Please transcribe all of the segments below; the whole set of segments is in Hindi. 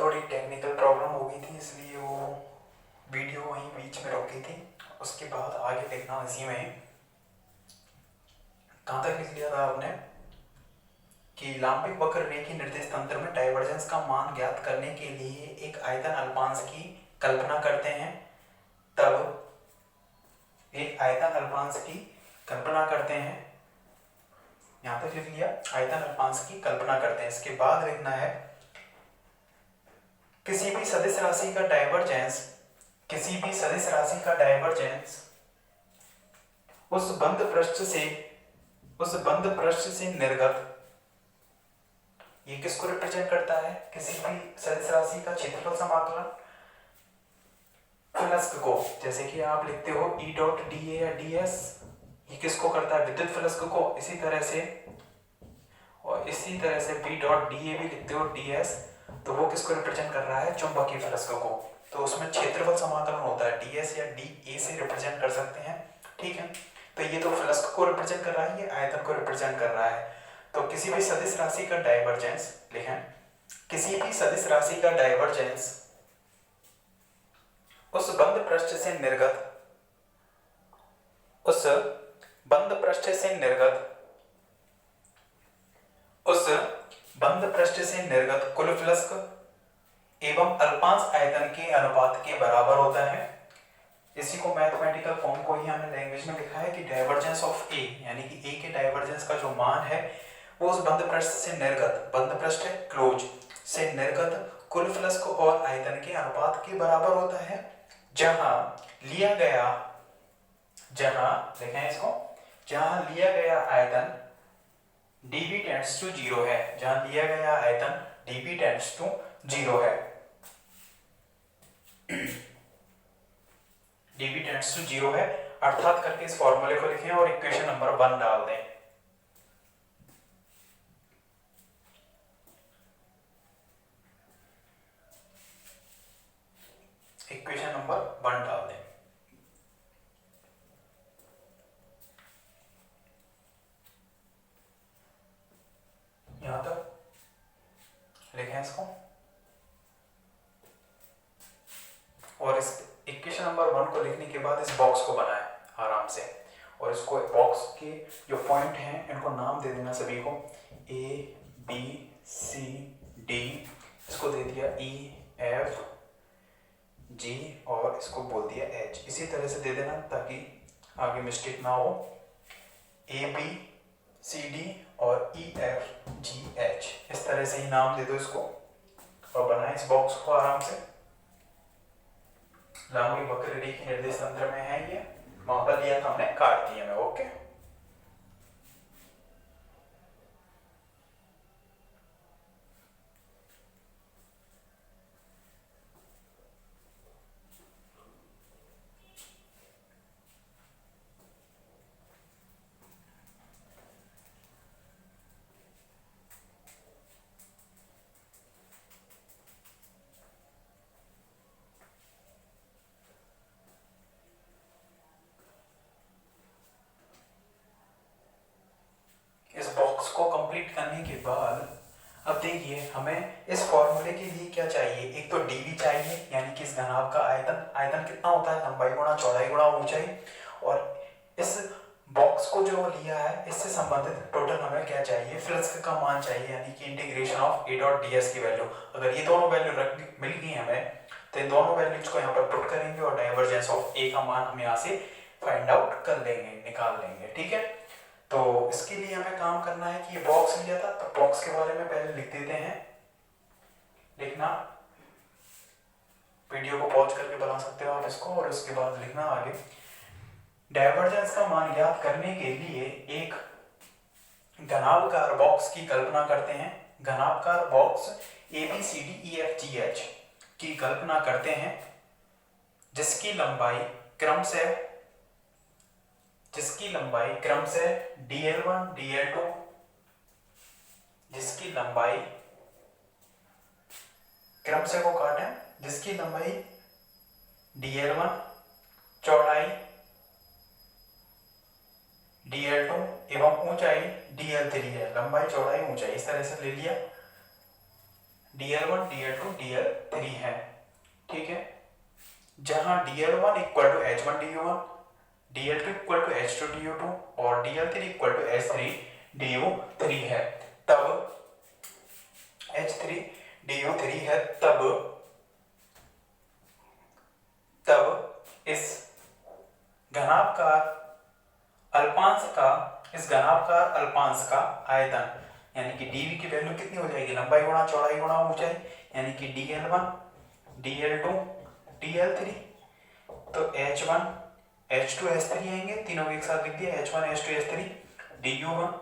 थोड़ी टेक्निकल प्रॉब्लम हो गई थी, इसलिए वो वीडियो वहीं बीच में रुक गई थी। उसके बाद आगे देखना इसी में कहाँ तक लिख लिया था आपने कि लांबिक वक्र रेखीय निर्देश तंत्र में डाइवर्जेंस का मान ज्ञात करने के लिए एक आयतन अल्पांश की कल्पना करते हैं। तब एक आयतन अल्पांश की कल्पना करते हैं, यहां तक लिख लिया, आयतन अल्पांश की कल्पना करते हैं। इसके बाद लिखना है किसी भी सदिश राशि का डाइवर्जेंस, किसी भी सदिश राशि का डाइवर्जेंस उस बंद पृष्ठ से निर्गत, ये किसको रिप्रेजेंट करता है? किसी भी सदिश राशि का क्षेत्रफल समाकलन फ्लक्स को, जैसे कि आप लिखते हो E डॉट डी ए या डी एस, ये किसको करता है? विद्युत फ्लक्स को। इसी तरह से B डॉट डी ए भी लिखते हो डी एस, तो वो किसको रिप्रेजेंट कर रहा है? चुंबकीय फ्लक्स को। तो उसमें क्षेत्रफल समाकलन होता है, डी एस या डी ए से रिप्रेजेंट कर सकते हैं। ठीक है, तो ये तो फ्लक्स को रिप्रेजेंट कर रहा है, ये आयतन को रिप्रेजेंट कर रहा है। तो किसी भी सदिश राशि का डाइवर्जेंस लिखें, किसी भी सदिश राशि का डाइवर्जेंस उस बंद पृष्ठ से निर्गत, उस बंद पृष्ठ से निर्गत कुल फ्लक्स एवं अल्पांश आयतन के अनुपात के बराबर होता है। इसी को मैथमेटिकल फॉर्म को ही हमने लैंग्वेज में लिखा है कि डाइवर्जेंस ऑफ ए, यानी कि ए के डाइवर्जेंस का जो मान है वो उस बंद पृष्ठ से निर्गत, बंद पृष्ठ क्लोज से निर्गत कुल फ्लक्स और आयतन के अनुपात के बराबर होता है। जहां लिया गया आयतन dB टेंड्स टू 0 है, जहां लिया गया आयतन dB टेंड्स टू 0 है, dB टेंड्स टू 0 है, अर्थात करके इस फॉर्मूले को लिखें और इक्वेशन नंबर 1 डाल दें। इक्वेशन नंबर 1 डाल दें। यहां तक लिखें इसको, और इस इक्वेशन नंबर 1 को लिखने के बाद इस बॉक्स को बनाएं आराम से, और इसको बॉक्स के जो पॉइंट हैं इनको नाम दे देना सभी को, ए बी सी डी, इसको दे दिया ई एफ जी, और इसको बोल दिया एच। इसी तरह से दे देना ताकि आगे मिस्टेक ना हो। ए बी सी डी और ई एफ जी एच, इस तरह से ही नाम दे दो इसको, और बनाए इस बॉक्स को आराम से। लांबिक वक्र रेखीय निर्देश तंत्र में है, ये मापा लिया था हमने, काट दिया मैं। ओके, को कंप्लीट करने के बाद अब देखिए हमें इस फॉर्मूले के लिए क्या चाहिए। एक तो dv चाहिए, यानी कि इस घनाभ का आयतन कितना होता है? लंबाई गुणा चौड़ाई गुणा ऊंचाई। और इस बॉक्स को जो लिया है इससे संबंधित टोटल हमें क्या चाहिए? फ्लक्स का मान चाहिए, यानी कि integration of A dot D S की वैल्यू। अगर ये दोनों वैल्यू मिल गई हमें तो इन दोनों वैल्यूज को यहाँ पर पुट करेंगे और डाइवर्जेंस ऑफ ए का मान हम यहाँ से फाइंड आउट कर लेंगे, निकाल लेंगे। ठीक है, तो इसके लिए हमें काम करना है कि ये बॉक्स लिया था, तो बॉक्स के बारे में पहले लिख देते हैं। लिखना, वीडियो को पॉज करके बना सकते हो आप इसको, और उसके बाद लिखना आगे। डाइवर्जेंस का मान ज्ञात करने के लिए एक घनाभकार बॉक्स की कल्पना करते हैं। घनाभकार box A B C D E F G H की कल्पना करते हैं, जिसकी लंबाई क्रमशः dl1 dl2, जिसकी लंबाई क्रमशः को काटें, जिसकी लंबाई dl1 चौड़ाई dl2 एवं ऊंचाई dl3 है। लंबाई चौड़ाई ऊंचाई इस तरह से ले लिया। dl1 dl2 dl3 है, ठीक है। जहां dl1 equal to h1 du1, dl2 equal to h2 du2 और dl3 equal to h3 du3 है, तब h3 du3 है, तब इस घनाभकार अल्पांश का आयतन यानी कि dv की वैल्यू कितनी हो जाएगी, लंबाई गुणा चौड़ाई गुणा ऊंचाई, यानी कि dl1 dl2 dl3, तो h1 h2 h3 आएंगे, तीनों एक साथ लिख दिया, h1 h2 h3 du1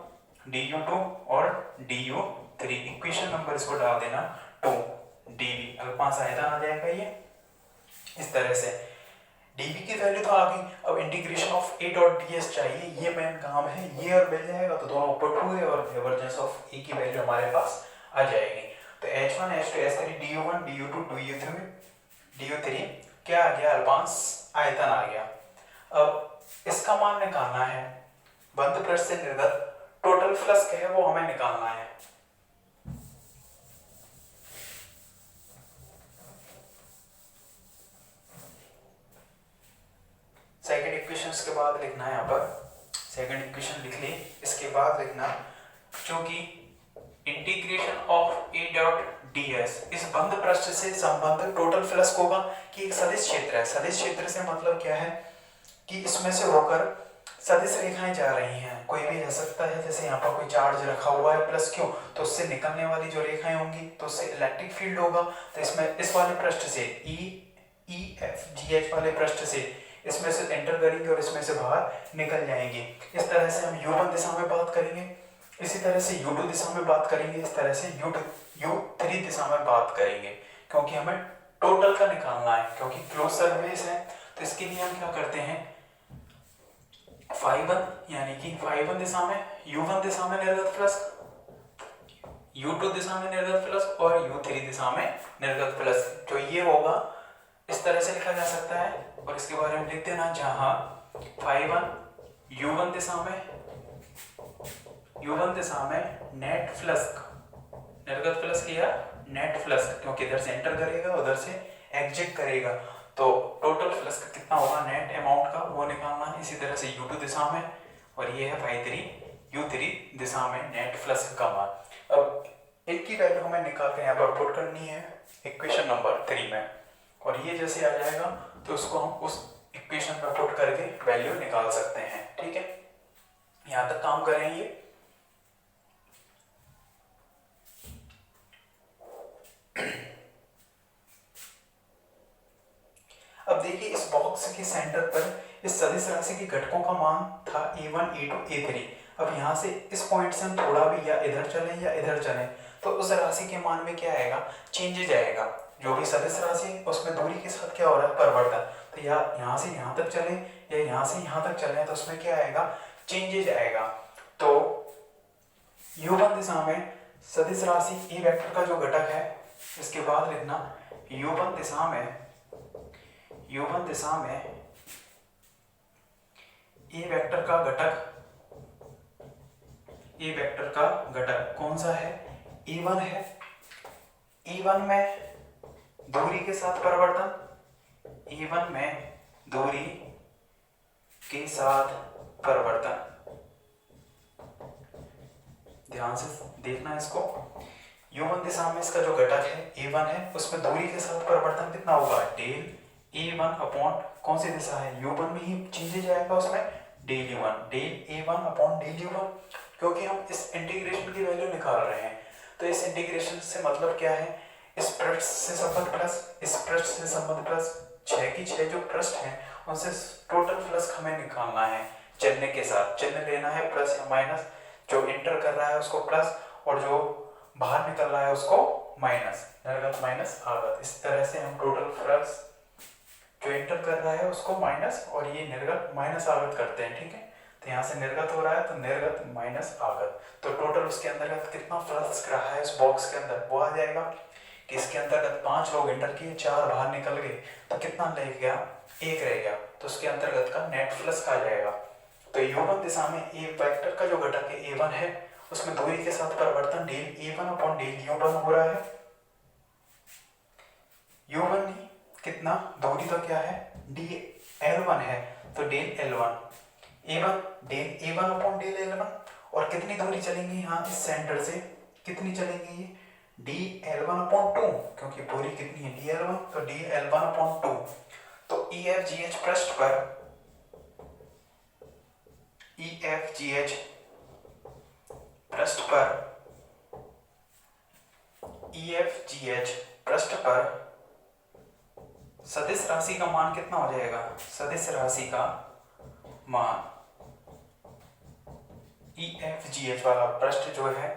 du2 और du3, इक्वेशन नंबर इसको डाल देना 2, dv अल्पांश आयतन आ जाएगा ये इस तरह से। dv की वैल्यू तो आ गई, अब integration of a dot ds चाहिए, ये मेन काम है, ये और मिल जाएगा तो दोनों पुट हुए और डाइवर्जेंस ऑफ a की वैल्यू हमारे पास आ जाएगी। तो h1 h2 h3 du1 du2 du3 क्या आ गया, अल्पांश आयतन आ गया। अब इसका मान निकालना है, बंद पृष्ठ से निर्गत टोटल फ्लक्स है वो हमें निकालना है। सेकंड इक्वेशन के बाद लिखना है, यहाँ पर सेकंड इक्वेशन लिख ली, इसके बाद लिखना क्योंकि integration of A dot ds इस बंद पृष्ठ से संबंधित टोटल फ्लक्स होगा कि एक सदिश क्षेत्र है। सदिश क्षेत्र से मतलब क्या है कि इसमें से होकर सदिश रेखाएं जा रही हैं, कोई भी जा सकता है, जैसे यहाँ पर कोई चार्ज रखा हुआ है प्लस क्यों, तो उससे निकलने वाली जो रेखाएं होंगी तो उससे इलेक्ट्रिक फील्ड होगा। तो इसमें इस वाले पृष्ठ से EFGH वाले पृष्ठ से इसमें से एंटर करेंगे और इसमें से बाहर निकल जाएंगे। इस तरह से हम U1 दिशा में बात करेंगे, इसी तरह से U2 दिशा में बात करेंगे, इस तरह से U3 दिशा में बात करेंगे, क्योंकि हमें टोटल का निकालना है, क्योंकि क्लोज सरफेस है। तो इसके लिए हम क्या करते हैं, φ1 यानी कि φ1 दिशा में U1 दिशा में निर्गत फ्लक्स, U2 दिशा में निर्गत फ्लक्स और U3 दिशा में निर्गत फ्लक्स, जो ये होगा इस तरह से लिखा जा सकता है। और इसके बारे में लिखते हैं ना, जहां φ1 U1 दिशा में नेट फ्लक्स, निर्गत फ्लक्स किया नेट फ्लक्स, क्योंकि इधर से एंटर करेगा उधर से एग्जिट करेगा, तो टोटल फ्लक्स कितना होगा नेट अमाउंट का वो निकालना है। इसी तरह से U2 दिशा में, और ये है φ3 U3 दिशा में नेट फ्लक्स का मान। अब इनकी वैल्यू हमें निकाल कर यहाँ पर पुट करनी है इक्वेशन नंबर 3 में, और ये जैसे आ जाएगा तो उसको हम उस इक्वेशन में पुट करके वैल्यू निकाल सकते हैं, ठीक है। यहाँ तक काम करेंगे। अब देखिए इस बॉक्स के सेंटर पर इस सदिश राशि के घटकों का मान था a1 a2 a3। अब यहाँ से इस पॉइंट से हम थोड़ा भी या इधर चलें या इधर चलें तो उस राशि के मान में क्या आएगा, चेंजेज आएगा। जो भी सदिश राशि उसमें दूरी के साथ क्या हो रहा है, परिवर्तन। तो या यहाँ से यहाँ तक चलें या यहाँ से यहाँ तक चलें तो उसमें क्या आएगा, चेंजेज आएगा। तो U1 दिशा में सदिश राशि ए वेक्टर का जो घटक है, इसके बाद लिखना U1 दिशा में ए वेक्टर का घटक कौन सा है, E1 है। E1 में दूरी के साथ परिवर्तन, E1 में दूरी के साथ परिवर्तन, ध्यान से देखना इसको। U1 दिशा में इसका जो घटक है A1 है, उसमें दूरी के साथ परिवर्तन कितना होगा, डेल A1 अपॉन कौन सी दिशा है, U1 में ही चेंज जाएगा उसमें, del U1 del A1 upon del U1, क्योंकि हम इस इंटीग्रेशन की वैल्यू निकाल रहे हैं। तो इस इंटीग्रेशन से मतलब क्या है, इस पृष्ठ से संबंध प्लस इस पृष्ठ से संबंध प्लस 6 की 6 जो पृष्ठ हैं उनसे टोटल फ्लक्स हमें निकालना है। चिन्ह के साथ चिन्ह लेना है प्लस या माइनस, जो इंटर कर रहा है उसको प्लस और जो बाहर निकल रहा है उसको माइनस, निर्गत माइनस आगत। इस तरह से हम टोटल फ्लक्स जो इंटर कर रहा है उसको माइनस और ये निर्गत माइनस आगत करते हैं, ठीक है। तो यहाँ से निर्गत हो रहा है तो निर्गत माइनस आगत, तो टोटल उसके अंतर्गत कितना फ्लक्स रहा है इस बॉक्स के अंदर वो आ जाएगा कि इसके अंतर्गत 5 लोग इंटर किए, 4 बाहर निकल गए, तो कितना रह गया, 1 रह गया, तो उसके अंतर्गत का नेट फ्लक्स आ जाएगा। तो U1 दिशा में ए वेक्टर का जो घटक है A1 है, उसमें दूरी के साथ परिवर्तन del A1 upon del U1 हो रहा है, U1 नहीं, कितना दूरी तो क्या है, डी L1 है, तो del L1 A1 del A1 upon del L1, और कितनी दूरी चलेंगी यहाँ इस सेंटर से, कितनी चलेंगी ये, डी L1 अपॉन 2, क्योंकि पूरी कितनी है डी L1, तो डी L1 अपॉन 2। तो EFGH पृष्ठ पर, EFGH पृष्ठ पर, EFGH पृष्ठ पर सदिश राशि का मान कितना हो जाएगा, सदिश राशि का मान EFGH वाला पृष्ठ जो है,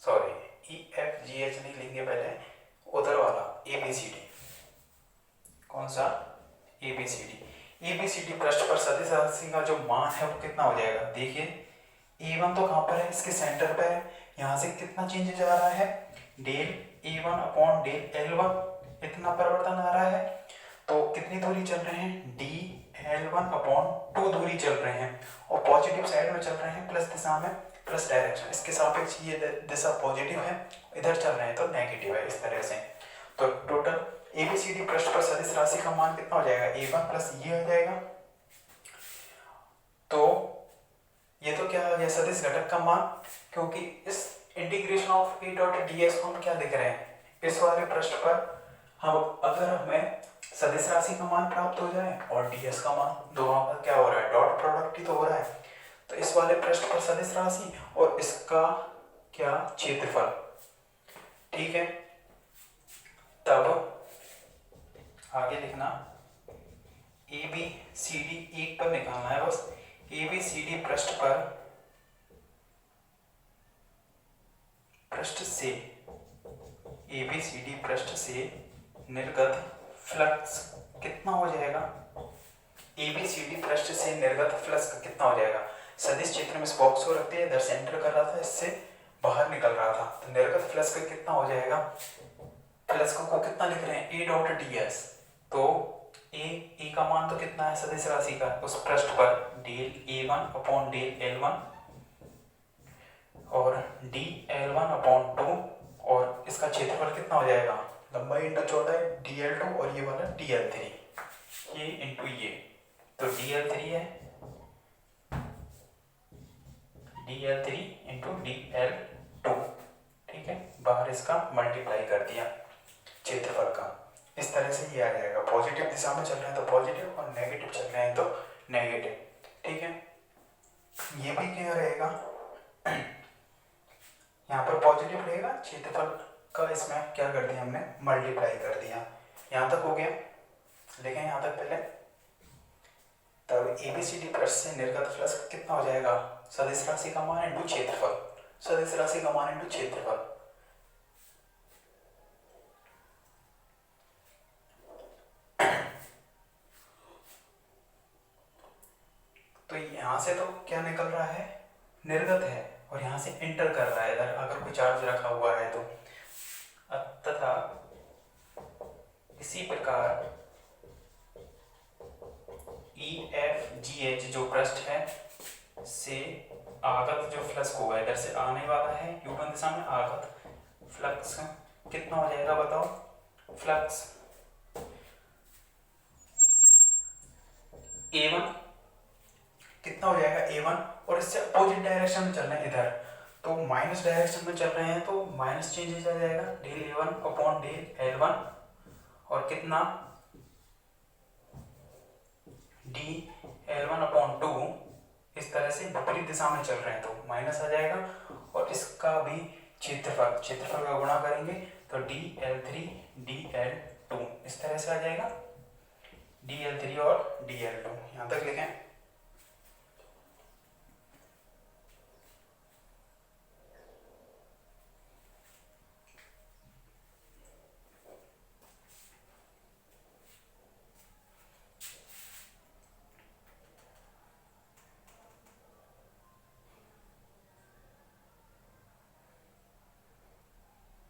सॉरी EFGH नहीं लेंगे पहले, उधर वाला ABCD, कौन सा ABCD पृष्ठ पर सदिश राशि का जो मान है वो कितना हो जाएगा। देखिए A1 तो कहाँ पर है, इसके सेंटर पे है, यहाँ से कितना चेंज जा रहा है, del A1 upon del L1, इतना परिवर्तन आ रहा है। तो कितनी दूरी चल रहे हैं, डी L1 अपॉन 2 दूरी चल रहे हैं, और पॉजिटिव साइड में चल रहे हैं, प्लस दिशा में, प्लस डायरेक्शन, इसके सापेक्ष ये दिशा पॉजिटिव है, इधर चल रहे हैं तो नेगेटिव है, इस तरह से। तो टोटल ABCD पृष्ठ पर सदिश राशि का मान कितना हो जाएगा, A1 प्लस ये हो जाएगा। तो ये तो क्या आ गया, सदिश घटक का मान, क्योंकि इस integration of A dot ds को हम क्या लिख रहे हैं, इस वाले पृष्ठ पर हम, अगर हमें सदिश राशि का मान प्राप्त हो जाए और ds का मान, दोनों का क्या हो रहा है, डॉट प्रोडक्ट ही तो हो रहा है। तो इस वाले पृष्ठ पर सदिश राशि और इसका क्या, क्षेत्रफल, ठीक है। तब आगे लिखना ABCD एक पर निकालना है बस, ABCD पृष्ठ पर, पृष्ठ से, ABCD पृष्ठ से निर्गत फ्लक्स कितना हो जाएगा, ABCD पृष्ठ से निर्गत फ्लक्स कितना हो जाएगा। सदिश क्षेत्र में इस बॉक्स को रखते हैं, इधर सेंटर कर रहा था, इससे बाहर निकल रहा था, तो निर्गत फ्लक्स का कितना हो जाएगा, फ्लक्स को कितना लिख रहे हैं, A डॉट ds, तो ए का मान तो कितना है सदिश राशि का, उस पृष्ठ पर del A1 upon del L1 और डी L1 अपॉन 2, और इसका क्षेत्रफल कितना हो जाएगा, लंबाई इंटू चौड़ाई DL2, और ये वाला DL3, ये इंटू ये, तो DL3 है, DL3 इंटू DL2, ठीक है। बाहर इसका मल्टीप्लाई कर दिया क्षेत्रफल का, इस तरह से ये आ जाएगा। पॉजिटिव दिशा में चल रहे हैं तो पॉजिटिव, और नेगेटिव चल रहे हैं तो नेगेटिव, ठीक है। ये भी क्या रहेगा, यहाँ पर पॉजिटिव रहेगा, क्षेत्रफल का इसमें क्या कर दिया हमने, मल्टीप्लाई कर दिया। यहाँ तक हो गया, लिखें यहाँ तक पहले। तब ABCD पृष्ठ से निर्गत फ्लक्स कितना हो जाएगा, सदिश राशि का मान इंटू क्षेत्रफल, सदिश राशि का मान इंटू क्षेत्रफल। तो यहाँ से तो क्या निकल रहा है, निर्गत है, और यहाँ से इंटर कर रहा है, इधर अगर कोई चार्ज रखा हुआ है तो। तथा इसी प्रकार EFGH जो पृष्ठ है से आगत जो फ्लक्स होगा, इधर से आने वाला है U1 दिशा में, आगत फ्लक्स कितना हो जाएगा बताओ, फ्लक्स A1 कितना हो जाएगा, A1, और इससे अपोजिट डायरेक्शन में चल रहे हैं इधर, तो माइनस डायरेक्शन में चल रहे हैं, तो माइनस चेंज आ जाएगा, del A1 upon del L1, और कितना डी L1 अपॉन 2, इस तरह से विपरीत दिशा में चल रहे हैं तो माइनस आ जाएगा, और इसका भी क्षेत्रफल का गुणा करेंगे तो DL3 DL2, इस तरह से आ जाएगा, DL3 और DL2, यहाँ तक लिखें।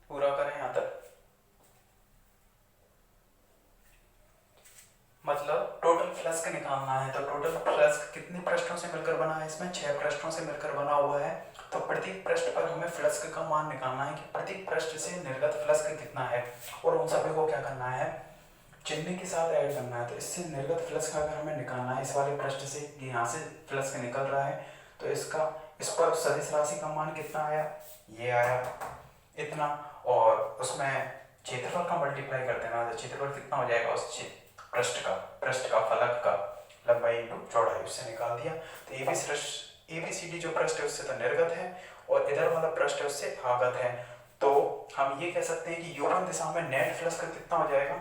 पूरा करें यहाँ तक, मतलब टोटल फ्लक्स निकालना है, तो टोटल फ्लक्स कितने पृष्ठों से मिलकर बना है, इसमें 6 पृष्ठों से मिलकर बना हुआ है, तो प्रत्येक पृष्ठ पर हमें फ्लक्स का मान निकालना है कि प्रत्येक पृष्ठ से निर्गत फ्लक्स कितना है, और उन सभी को क्या करना है, चिन्ह के साथ ऐड करना है। तो इससे निर्गत फ्लक्स का अगर हमें निकालना है इस वाले पृष्ठ से, यहाँ से फ्लक्स निकल रहा है, तो इस पर सदिश राशि का मान कितना आया, ये आया इतना, और उसमें क्षेत्रफल का मल्टीप्लाई कर देना, तो क्षेत्रफल कितना हो जाएगा उस पृष्ठ का फलक का लंबाई इंटू चौड़ाई, उससे निकाल दिया। तो एबीसीडी जो पृष्ठ है उससे तो निर्गत है, और इधर वाला पृष्ठ है उससे आगत है। तो हम ये कह सकते हैं कि U1 दिशा में नेट फ्लक्स का कितना हो जाएगा,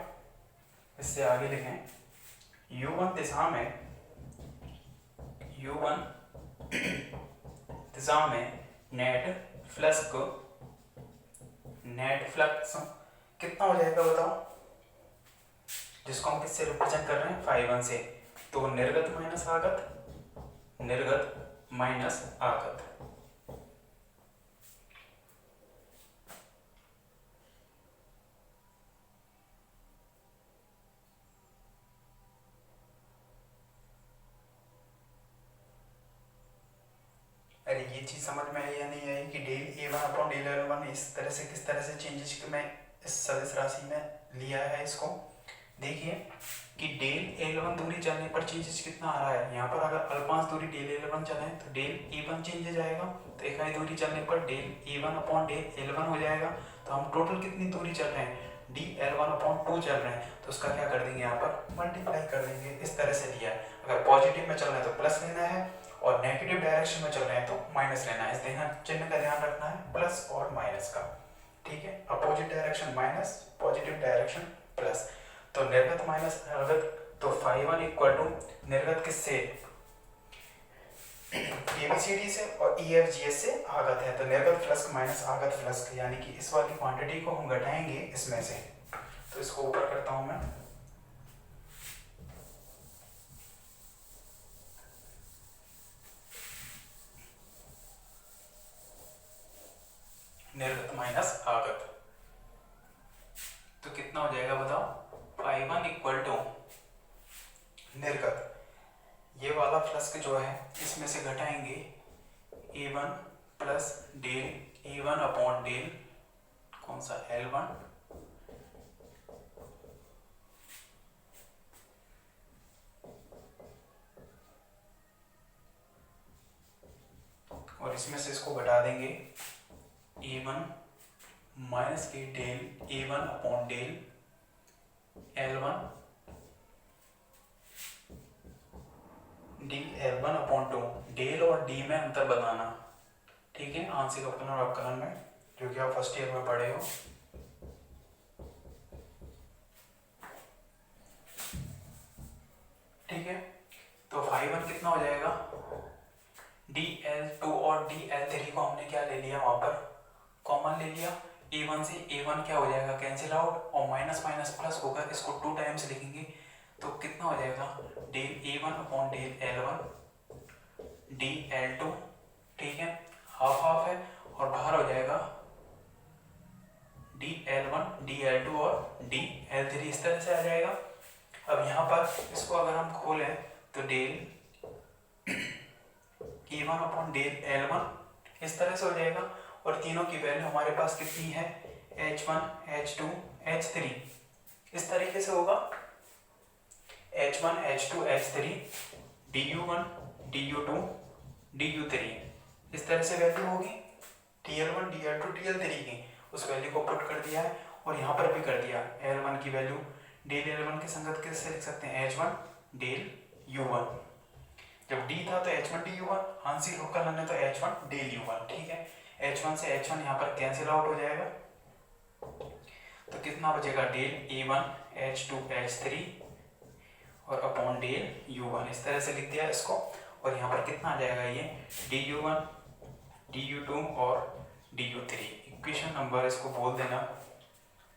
इससे आगे लिखें, U1 दिशा में नेट फ्लक्स कितना हो जाएगा बताओ, जिसको हम किससे रिप्रेजेंट कर रहे हैं, φ1 से। तो निर्गत माइनस आगत। अरे ये चीज समझ में आई या नहीं आई कि del A1 upon del L1 इस तरह से किस तरह से चेंजेस में इस सदिश राशि में लिया है इसको। देखिए कि डेल L1 दूरी चलने पर चेंजेस कितना आ रहा है, यहाँ पर अगर अल्पांश दूरी डेल L1 चले तो डेल A1 चेंजेस आएगा, तो इकाई दूरी चलने पर del A1 upon del L1 हो जाएगा। तो हम टोटल कितनी दूरी चल रहे हैं, dl1 अपॉन 2 चल रहे हैं, तो उसका क्या कर देंगे, यहाँ पर मल्टीप्लाई कर देंगे। इस तरह से दिया है, अगर पॉजिटिव में चल रहे हैं तो प्लस लेना है, और नेगेटिव डायरेक्शन में चल रहे हैं तो माइनस लेना है। इस चिन्ह का ध्यान रखना है, प्लस और माइनस का, ठीक है। Opposite direction minus, positive direction plus. तो निर्गत माइनस आगत, तो φ1 इक्वल टू निर्गत किससे, ABCD से, और EFGH से आगत है, तो निर्गत फ्लक्स माइनस आगत फ्लक्स, यानी कि इस वाली क्वांटिटी को हम घटाएंगे इसमें से। तो इसको ऊपर करता हूं मैं, निर्गत माइनस आगत, तो कितना हो जाएगा बताओ, φ1 इक्वल टू निर्गत, ये वाला फ्लक्स जो है इसमें से घटाएंगे A1 plus del A1 upon del कौन सा L1 और इसमें से इसको घटा देंगे A1 माइनस के del A1 upon del L1 dl1 upon 2, del और डी में अंतर बताना, ठीक है, आंशिक अवकलन और अवकलन में, जो कि आप फर्स्ट ईयर में पढ़े हो। ठीक है, तो φ1 कितना हो जाएगा, dl2 और dl3 को हमने क्या ले लिया, वहां पर कॉमन ले लिया, A1 से A1 क्या हो जाएगा, कैंसिल आउट, और माइनस माइनस प्लस होगा, इसको 2 टाइम्स लिखेंगे, तो कितना हो जाएगा, del A1 upon del L1 dl2, ठीक है, हाफ हाफ है, और बाहर हो जाएगा dl1 dl2 और dl3, इस तरह से आ जाएगा। अब यहाँ पर इसको अगर हम खोलें तो del A1 upon del L1 इस तरह से हो जाएगा, और तीनों की वैल्यू हमारे पास कितनी है, H1 H2 H3, इस तरीके से होगा, H1 H2 H3 du1 du2 du3, इस तरह से वैल्यू होगी dl1 dl2 dl3 की, उस वैल्यू को पुट कर दिया है, और यहाँ पर भी कर दिया L1 की वैल्यू डेल L1 के संगत कैसे लिख सकते हैं, H1 डेल U1, जब D था तो H1 du1, आंशिक अवकलन है तो H1 डेल U1, ठीक है, H1 से H1 यहाँ पर कैंसिल आउट हो जाएगा, तो कितना बचेगा, डेल A1 H2 H3 और अपॉन डेल U1, इस तरह से लिख दिया इसको, और यहाँ पर कितना आ जाएगा, ये du1 du2 और du3, इक्वेशन नंबर इसको बोल देना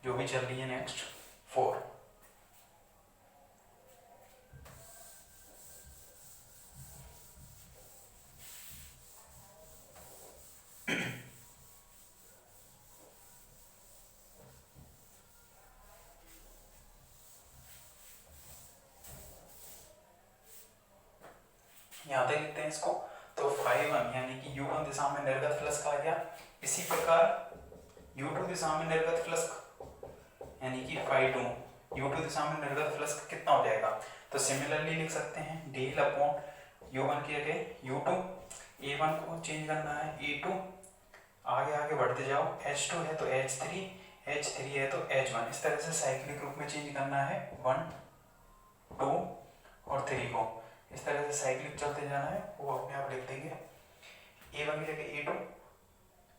जो भी चल रही है नेक्स्ट 4। यहाँ तक लिखते हैं इसको, तो φ1 यानी कि u1 दिशा में निर्गत फ्लक्स आ गया। इसी प्रकार u2 दिशा में निर्गत फ्लक्स यानी कि φ2 u2 दिशा में निर्गत फ्लक्स कितना हो जाएगा। तो सिमिलरली लिख सकते हैं डेल अपॉन u1 की जगह u2, a1 को चेंज करना है a2, आगे आगे बढ़ते जाओ, h2 है तो h3, h3 है तो h1, इस तरह से साइक्लिक ग्रुप में चेंज करना है 1, 2 और 3 को, इस तरह से साइक्लिक चलते जाना है। वो अपने आप लिख देंगे a1 की जगह a2,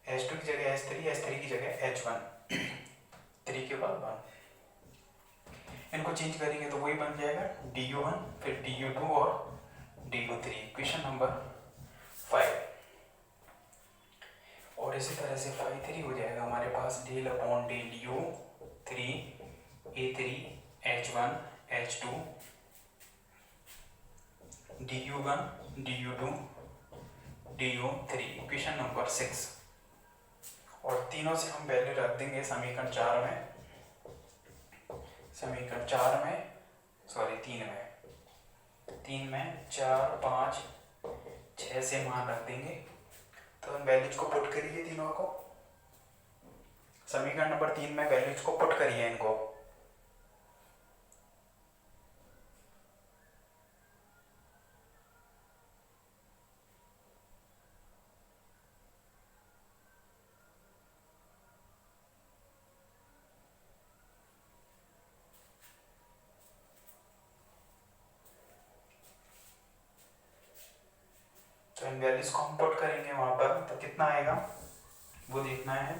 h2 की जगह h3, h3 की जगह h1, 3 के बाद 1, इनको चेंज करेंगे तो वही बन जाएगा du1 फिर du2 और du3, क्वेश्चन नंबर 5। और इसी तरह से φ3 हो जाएगा हमारे पास del upon del u3 a3 h1 h2 du1 du2 du3, question number 6। और तीनों से हम वैल्यू रख देंगे समीकरण 4 में, समीकरण 4 में सॉरी 3 में 4 5 6 से मान रख देंगे। तो हम वैल्यूज को पुट करिए तीनों को, समीकरण नंबर 3 में वैल्यूज को पुट करिए इनको। तो इन वैल्यूज को हम पुट करेंगे वहां पर, तो कितना आएगा वो देखना है।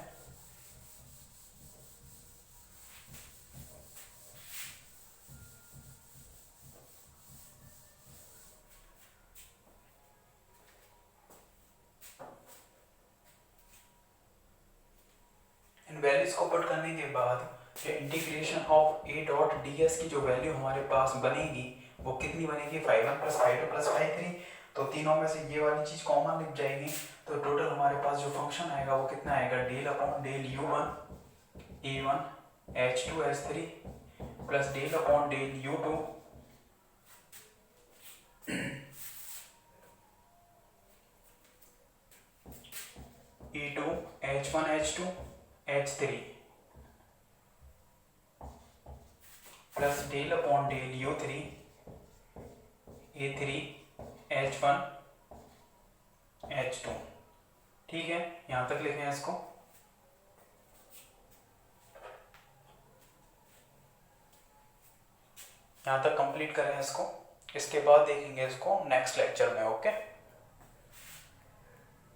इन वैल्यूज को पुट करने के बाद जो integration of a dot ds की जो वैल्यू हमारे पास बनेगी वो कितनी बनेगी, φ1 प्लस φ2 प्लस φ3। तो तीनों में से ये वाली चीज कॉमन लिख जाएगी, तो टोटल हमारे पास जो फंक्शन आएगा वो कितना आएगा, del upon del u1 a1 h2 h3 plus del upon del u2 e2 h1 h2 h3 plus del upon del u3 a3 h1 h2। ठीक है, यहां तक लिखें इसको। यहां तक कंप्लीट करें इसको, इसके बाद देखेंगे इसको नेक्स्ट लेक्चर में। ओके।